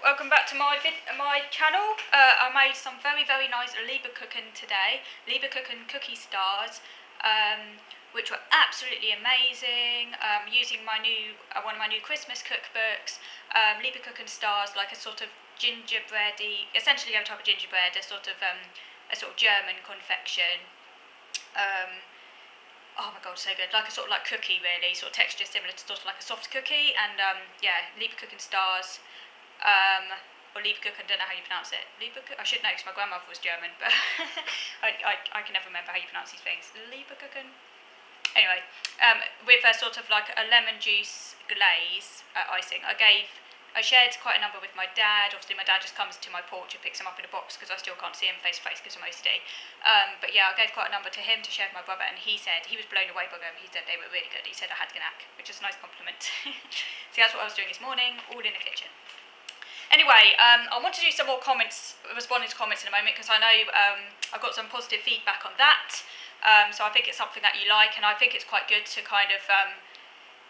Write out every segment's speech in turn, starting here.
welcome back to my channel. I made some very nice Leberkuchen today, Leberkuchen cookie stars, which were absolutely amazing. Using my new one of my new Christmas cookbooks, Leberkuchen stars, like a sort of gingerbready, essentially a type of gingerbread, a sort of German confection. Oh my god, so good! Like a sort of like cookie, really, sort of texture similar to sort of like a soft cookie, and yeah, Leberkuchen stars. Or Leberkuchen, I don't know how you pronounce it. Leberkuchen, I should know because my grandmother was German, but I can never remember how you pronounce these things. Leberkuchen. Anyway, with a sort of like a lemon juice glaze icing. I shared quite a number with my dad. Obviously, my dad just comes to my porch and picks them up in a box because I still can't see him face to face because I'm OCD. But yeah, I gave quite a number to him to share with my brother, and he said he was blown away by them. He said they were really good. He said I had a knack, which is a nice compliment. So that's what I was doing this morning, all in the kitchen. Anyway, I want to do some more responding to comments in a moment, because I know I've got some positive feedback on that. So I think it's something that you like, and I think it's quite good to kind of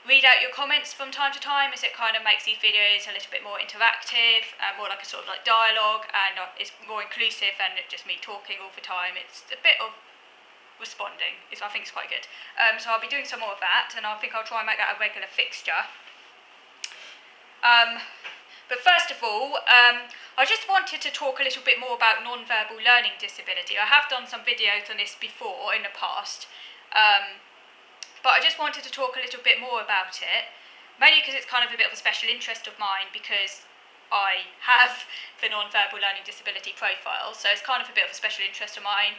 read out your comments from time to time, as it kind of makes these videos a little bit more interactive, more like a sort of like dialogue, and it's more inclusive than just me talking all the time. It's a bit of responding, I think it's quite good. So I'll be doing some more of that, and I think I'll try and make that a regular fixture. But first of all, I just wanted to talk a little bit more about non-verbal learning disability. I have done some videos on this before in the past, but I just wanted to talk a little bit more about it, mainly because it's kind of a bit of a special interest of mine, because I have the non-verbal learning disability profile, so it's kind of a bit of a special interest of mine.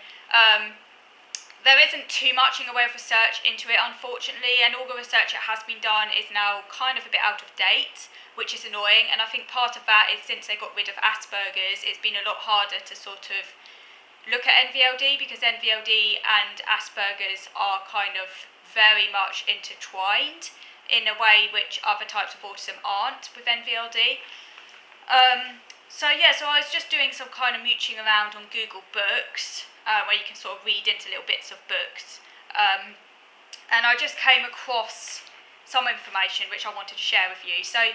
There isn't too much in the way of research into it, unfortunately, and all the research that has been done is now kind of a bit out of date, which is annoying. And I think part of that is, since they got rid of Asperger's, it's been a lot harder to sort of look at NVLD, because NVLD and Asperger's are kind of very much intertwined in a way which other types of autism aren't with NVLD. So I was just doing some kind of mooching around on Google Books, where you can sort of read into little bits of books, and I just came across some information which I wanted to share with you. So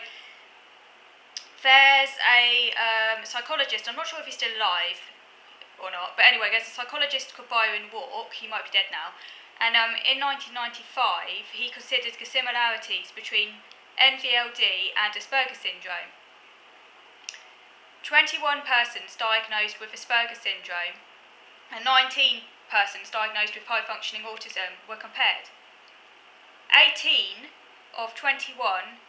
there's a psychologist, I'm not sure if he's still alive or not, but anyway, there's a psychologist called Byron Walk. He might be dead now, and in 1995 he considered the similarities between NVLD and Asperger syndrome. 21 persons diagnosed with Asperger syndrome and 19 persons diagnosed with high-functioning autism were compared. 18 of 21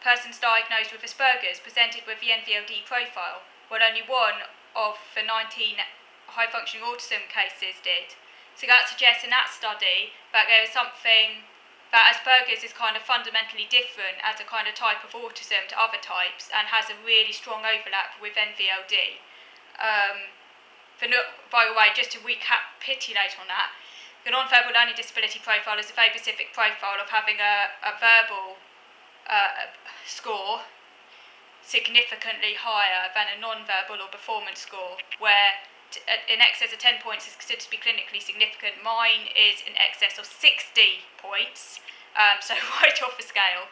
persons diagnosed with Asperger's presented with the NVLD profile, while only one of the 19 high-functioning autism cases did. So that suggests in that study that there is something, that Asperger's is kind of fundamentally different as a kind of type of autism to other types, and has a really strong overlap with NVLD. By the way, just to recapitulate on that, the non-verbal learning disability profile is a very specific profile of having a verbal score significantly higher than a non-verbal or performance score, where in excess of 10 points is considered to be clinically significant. Mine is in excess of 60 points, so right off the scale.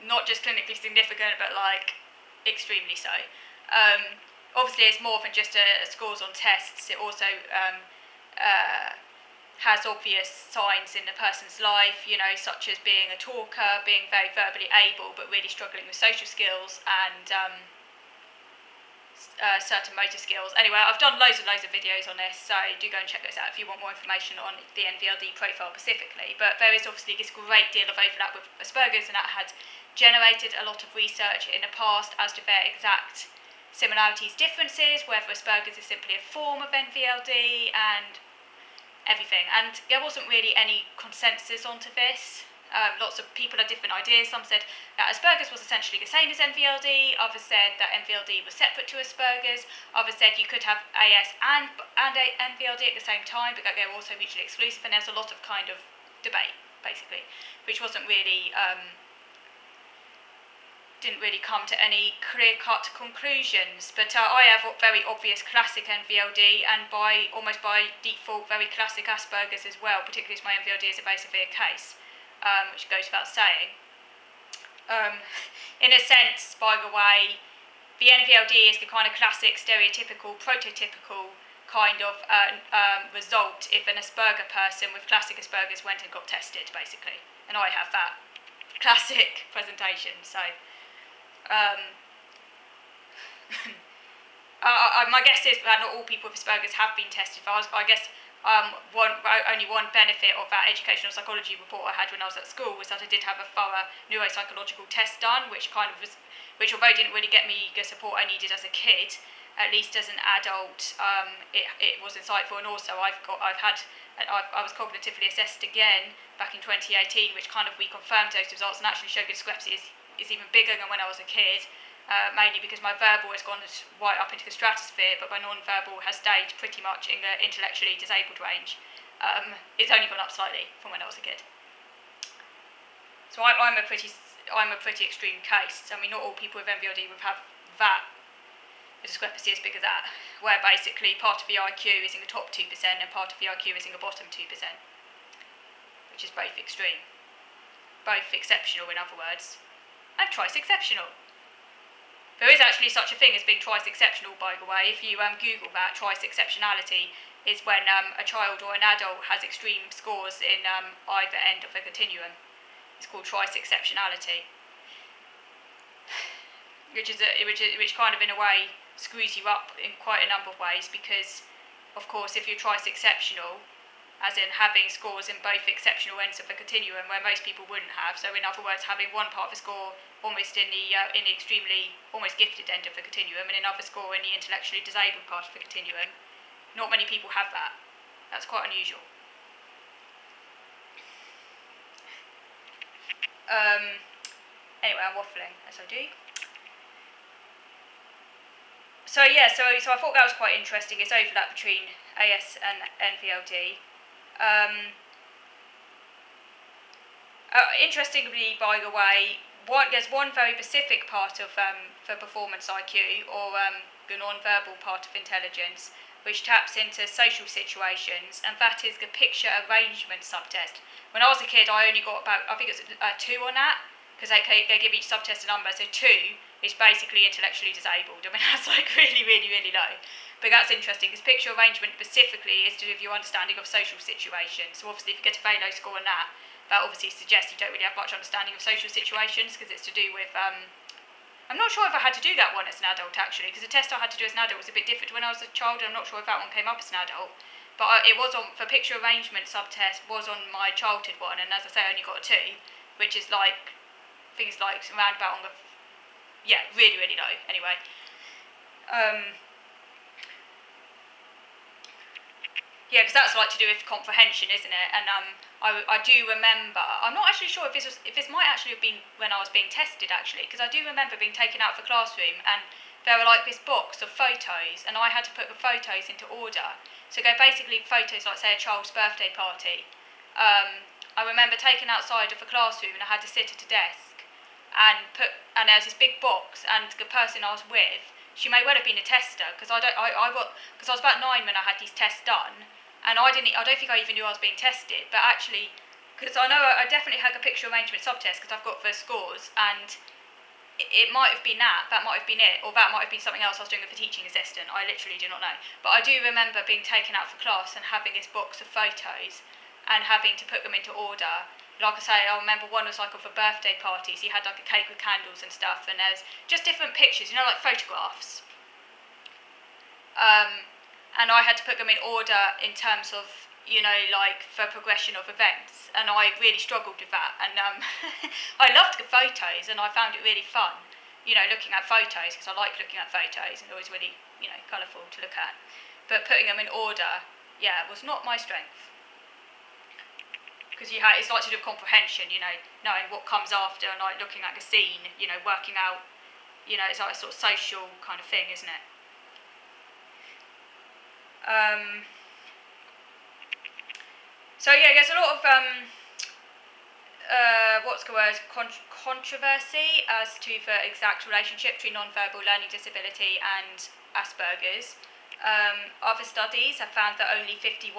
Not just clinically significant, but like extremely so. Obviously, it's more than just scores on tests. It also has obvious signs in the person's life, such as being a talker, being very verbally able, but really struggling with social skills, and certain motor skills. Anyway, I've done loads of videos on this, so do go and check those out if you want more information on the NVLD profile specifically. But there is obviously this great deal of overlap with Asperger's, and that had generated a lot of research in the past as to their exact similarities, differences, whether Asperger's is simply a form of NVLD, and everything. And there wasn't really any consensus onto this. Lots of people had different ideas. Some said that Asperger's was essentially the same as NVLD. Others said that NVLD was separate to Asperger's. Others said you could have AS and NVLD at the same time, but that they were also mutually exclusive. And there's a lot of kind of debate, basically, which wasn't really didn't really come to any clear-cut conclusions. But I have very obvious classic NVLD, and almost by default very classic Asperger's as well, particularly as my NVLD is a very severe case, which goes without saying. In a sense, by the way, the NVLD is the kind of classic, stereotypical, prototypical kind of result if an Asperger person with classic Asperger's went and got tested, basically. And I have that classic presentation. So, my guess is that not all people with Asperger's have been tested. But I guess only one benefit of that educational psychology report I had when I was at school was that I did have a thorough neuropsychological test done, which although didn't really get me the support I needed as a kid, at least as an adult, it was insightful. And also I was cognitively assessed again back in 2018, which kind of reconfirmed those results and actually showed the discrepancy is even bigger than when I was a kid. Mainly because my verbal has gone right up into the stratosphere, but my non-verbal has stayed pretty much in the intellectually disabled range. It's only gone up slightly from when I was a kid. So I'm a pretty extreme case. I mean, not all people with NVLD would have that discrepancy as big as that, where basically part of the IQ is in the top 2% and part of the IQ is in the bottom 2%, which is both extreme, both exceptional in other words, and twice exceptional. There is actually such a thing as being twice exceptional, by the way. If you Google that, twice exceptionality is when a child or an adult has extreme scores in either end of a continuum. It's called twice exceptionality, which kind of in a way screws you up in quite a number of ways, because, of course, if you're twice exceptional, as in having scores in both exceptional ends of a continuum where most people wouldn't have. So in other words, having one part of a score almost in the extremely almost gifted end of the continuum, and another score in the intellectually disabled part of the continuum. Not many people have that. That's quite unusual. Anyway, I'm waffling as I do. So yeah, so I thought that was quite interesting. It's overlap between AS and NVLD. Interestingly, by the way, there's one very specific part of for performance IQ, or the non-verbal part of intelligence, which taps into social situations, and that is the picture arrangement subtest. When I was a kid, I only got about, I think it's 2 on that, because they give each subtest a number, so 2 is basically intellectually disabled. I mean, that's like really, really, really low. But that's interesting, because picture arrangement specifically is to do with your understanding of social situations. So obviously, if you get a very low score on that, that obviously suggests you don't really have much understanding of social situations, because it's to do with, I'm not sure if I had to do that one as an adult, actually, because the test I had to do as an adult was a bit different when I was a child, and I'm not sure if that one came up as an adult. But it was on, for picture arrangement subtest, was on my childhood one, and as I say, I only got a 2, which is like, things like around about on the, yeah, really, really low, anyway. Yeah, because that's like to do with comprehension, isn't it? And I do remember, I'm not actually sure if this might actually have been when I was being tested, actually, because I do remember being taken out of the classroom and there were like this box of photos, and I had to put the photos into order. So they're basically photos like, say, a child's birthday party. I remember taken outside of the classroom and I had to sit at a desk and there was this big box, and the person I was with, she may well have been a tester, because I was about 9 when I had these tests done. And I don't think I even knew I was being tested, but actually, because I know I definitely had a picture arrangement subtest because I've got the scores, and it might have been that might have been it, or that might have been something else I was doing with a teaching assistant. I literally do not know. But I do remember being taken out for class and having this box of photos and having to put them into order. Like I say, I remember one was like of a birthday party, so you had like a cake with candles and stuff, and there's just different pictures, like photographs. And I had to put them in order in terms of, like for progression of events, and I really struggled with that. And I loved the photos, and I found it really fun, looking at photos, because I like looking at photos, and they're always really, colourful to look at. But putting them in order, was not my strength. Because it's like to do with comprehension, knowing what comes after, and like looking at the scene, working out, it's like a sort of social kind of thing, isn't it? So there's a lot of controversy as to the exact relationship between non-verbal learning disability and Asperger's. Other studies have found that only 51%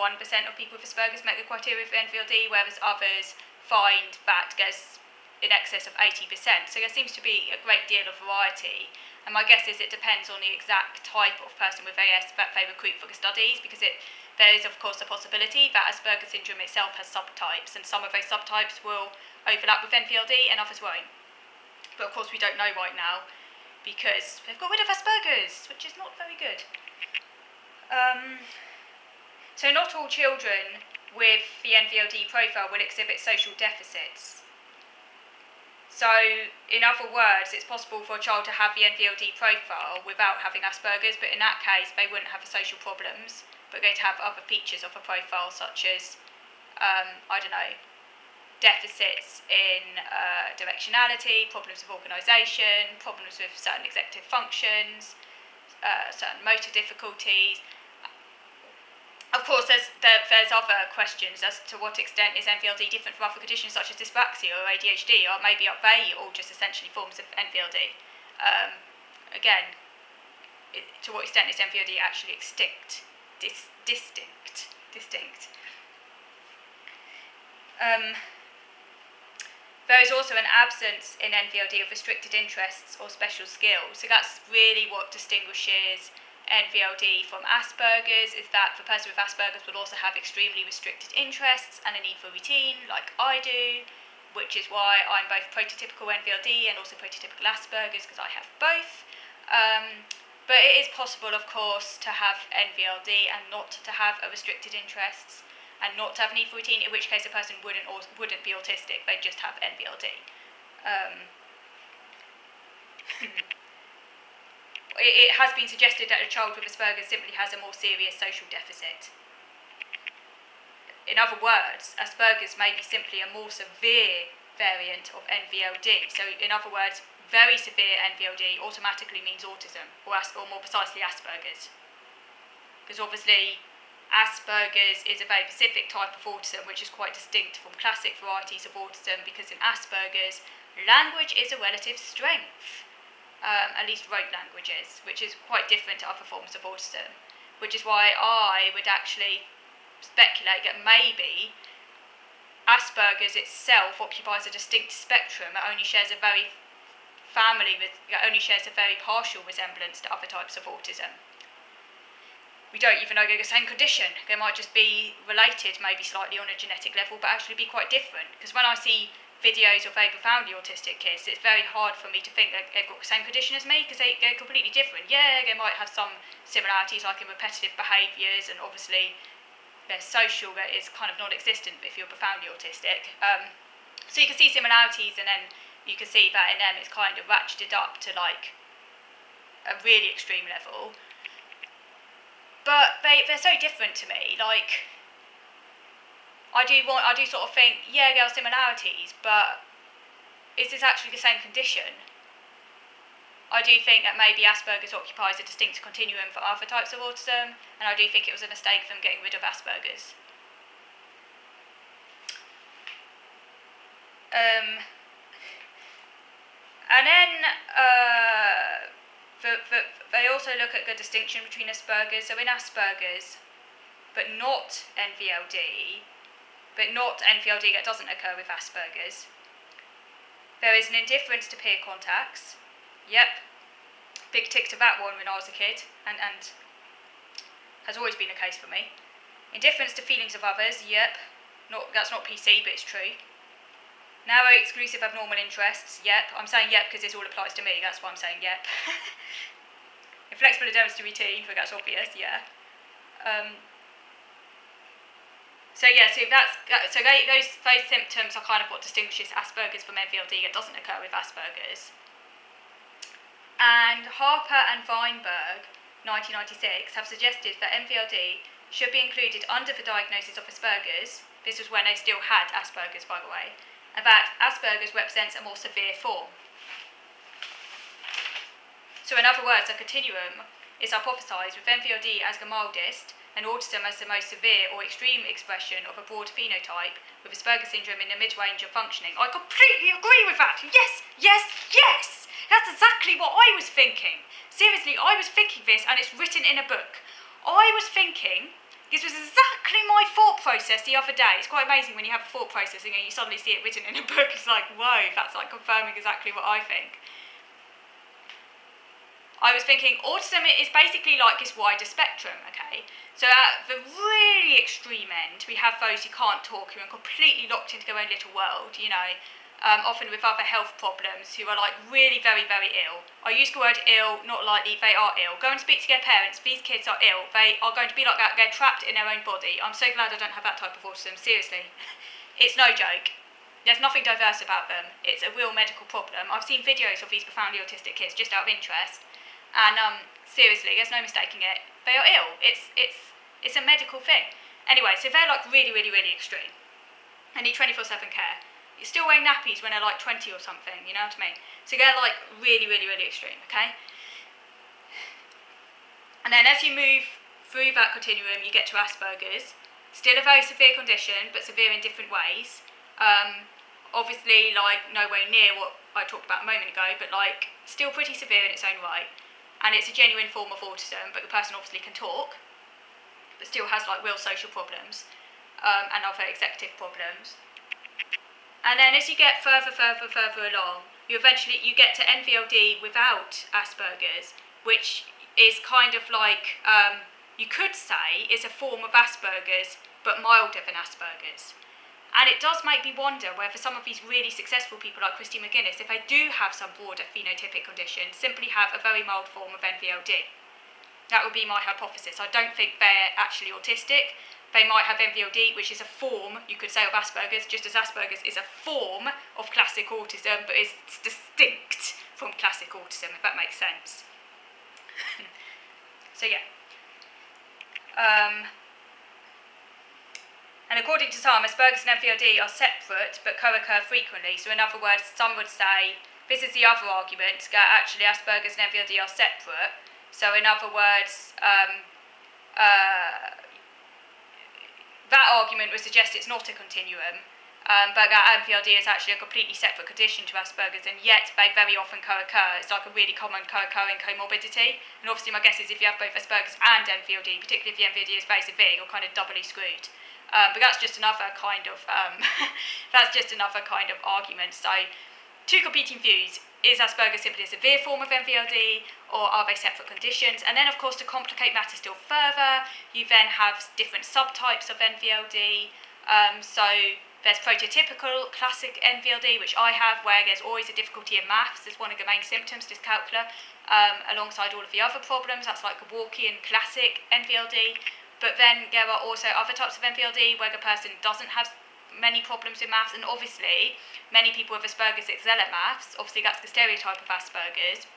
of people with Asperger's met the criteria for NVLD, whereas others find that there's in excess of 80%. So there seems to be a great deal of variety. And my guess is it depends on the exact type of person with AS that they recruit for the studies, because there is, of course, a possibility that Asperger syndrome itself has subtypes, and some of those subtypes will overlap with NVLD and others won't. But of course we don't know right now, because they've got rid of Asperger's, which is not very good. So not all children with the NVLD profile will exhibit social deficits. So, in other words, it's possible for a child to have the NVLD profile without having Asperger's, but in that case they wouldn't have the social problems, but they'd have other features of a profile, such as, deficits in directionality, problems with organisation, problems with certain executive functions, certain motor difficulties. Of course, there's other questions as to what extent is NVLD different from other conditions such as dyspraxia or ADHD, or maybe are they all just essentially forms of NVLD? Again, to what extent is NVLD actually distinct? There is also an absence in NVLD of restricted interests or special skills. So that's really what distinguishes NVLD from Asperger's, is that the person with Asperger's will also have extremely restricted interests and a need for routine, like I do, which is why I'm both prototypical NVLD and also prototypical Asperger's, because I have both. But it is possible, of course, to have NVLD and not to have a restricted interests, and not to have a need for routine, in which case a person wouldn't be autistic, they'd just have NVLD. It has been suggested that a child with Asperger's simply has a more serious social deficit. In other words, Asperger's may be simply a more severe variant of NVLD. So, in other words, very severe NVLD automatically means autism, or more precisely Asperger's. Because obviously, Asperger's is a very specific type of autism, which is quite distinct from classic varieties of autism, because in Asperger's, language is a relative strength. At least rote languages, which is quite different to other forms of autism, which is why I would actually speculate that maybe Asperger's itself occupies a distinct spectrum that only shares a very partial resemblance to other types of autism. We don't even know they're the same condition. They might just be related, maybe slightly on a genetic level, but actually be quite different. Because when I see videos of very profoundly autistic kids, it's very hard for me to think that they've got the same condition as me, because they're completely different. Yeah, they might have some similarities, like in repetitive behaviours, and obviously their social that is kind of non-existent if you're profoundly autistic. So you can see similarities, and then you can see that in them it's kind of ratcheted up to like a really extreme level. But they're so different to me. Like, I do sort of think, yeah, there are similarities, but is this actually the same condition? I do think that maybe Asperger's occupies a distinct continuum for other types of autism, and I do think it was a mistake them getting rid of Asperger's. And then they also look at the distinction between Asperger's. So in Asperger's, but not NVLD that doesn't occur with Asperger's, there is an indifference to peer contacts. Yep, big tick to that one when I was a kid, and has always been the case for me. Indifference to feelings of others. Yep, that's not PC, but it's true. Narrow, exclusive, abnormal interests. Yep, I'm saying yep because this all applies to me. That's why I'm saying yep. Inflexible adherence to routine, but that's obvious. Yeah. So those symptoms are kind of what distinguishes Asperger's from NVLD that doesn't occur with Asperger's. And Harper and Weinberg, 1996, have suggested that NVLD should be included under the diagnosis of Asperger's. This was when they still had Asperger's, by the way, and that Asperger's represents a more severe form. So in other words, a continuum is hypothesised with NVLD as the mildest, and autism as the most severe or extreme expression of a broad phenotype, with Asperger's syndrome in the mid-range of functioning. I completely agree with that! Yes! That's exactly what I was thinking. Seriously, I was thinking this, and it's written in a book. I was thinking This was exactly my thought process the other day. It's quite amazing when you have a thought process and you suddenly see it written in a book. It's like, whoa, that's like confirming exactly what I think. I was thinking autism is basically like this wider spectrum, okay? So at the really extreme end, we have those who can't talk, who are completely locked into their own little world, you know, often with other health problems, who are like really very, very ill. I use the word ill, not lightly, they are ill. Go and speak to their parents, these kids are ill, they are going to be like that, they're trapped in their own body. I'm so glad I don't have that type of autism, seriously. It's no joke. There's nothing diverse about them. It's a real medical problem. I've seen videos of these profoundly autistic kids just out of interest. And seriously, there's no mistaking it. They are ill. It's a medical thing. Anyway, so they're like really, really, really extreme. They need 24/7 care. You're still wearing nappies when they're like 20 or something, you know what I mean? So they're like really, really, really extreme, okay? And then as you move through that continuum, you get to Asperger's. Still a very severe condition, but severe in different ways. Obviously, like nowhere near what I talked about a moment ago, but like still pretty severe in its own right. And it's a genuine form of autism, but the person obviously can talk, but still has like real social problems and other executive problems. And then as you get further along, you get to NVLD without Asperger's, which is kind of like, you could say, is a form of Asperger's, but milder than Asperger's. And it does make me wonder whether some of these really successful people like Christy McGuinness, if they do have some broader phenotypic condition, simply have a very mild form of NVLD. That would be my hypothesis. I don't think they're actually autistic. They might have NVLD, which is a form, you could say, of Asperger's, just as Asperger's is a form of classic autism, but is distinct from classic autism, if that makes sense. So yeah. And according to some, Asperger's and NVLD are separate but co-occur frequently. So in other words, some would say, this is the other argument, that actually Asperger's and NVLD are separate. So in other words, that argument would suggest it's not a continuum, but that NVLD is actually a completely separate condition to Asperger's, and yet they very often co-occur. It's like a really common co-occurring comorbidity. And obviously my guess is if you have both Asperger's and NVLD, particularly if the NVLD is very severe, you're kind of doubly screwed. But that's just another kind of argument. So, two competing views: is Asperger's simply a severe form of NVLD, or are they separate conditions? And then, of course, to complicate matters still further, you then have different subtypes of NVLD. So there's prototypical classic NVLD, which I have, where there's always a difficulty in maths as one of the main symptoms, dyscalculia, alongside all of the other problems. That's like the Walkian classic NVLD. But then there are also other types of NVLD where the person doesn't have many problems with maths, and obviously many people with Asperger's excel at maths. Obviously that's the stereotype of Asperger's.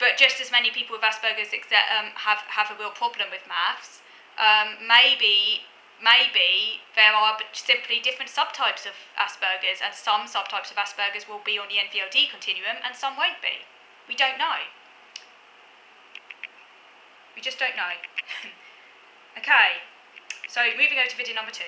But just as many people with Asperger's have a real problem with maths, maybe there are simply different subtypes of Asperger's, and some subtypes of Asperger's will be on the NVLD continuum and some won't be. We don't know. We just don't know. Okay, so moving over to video number 2.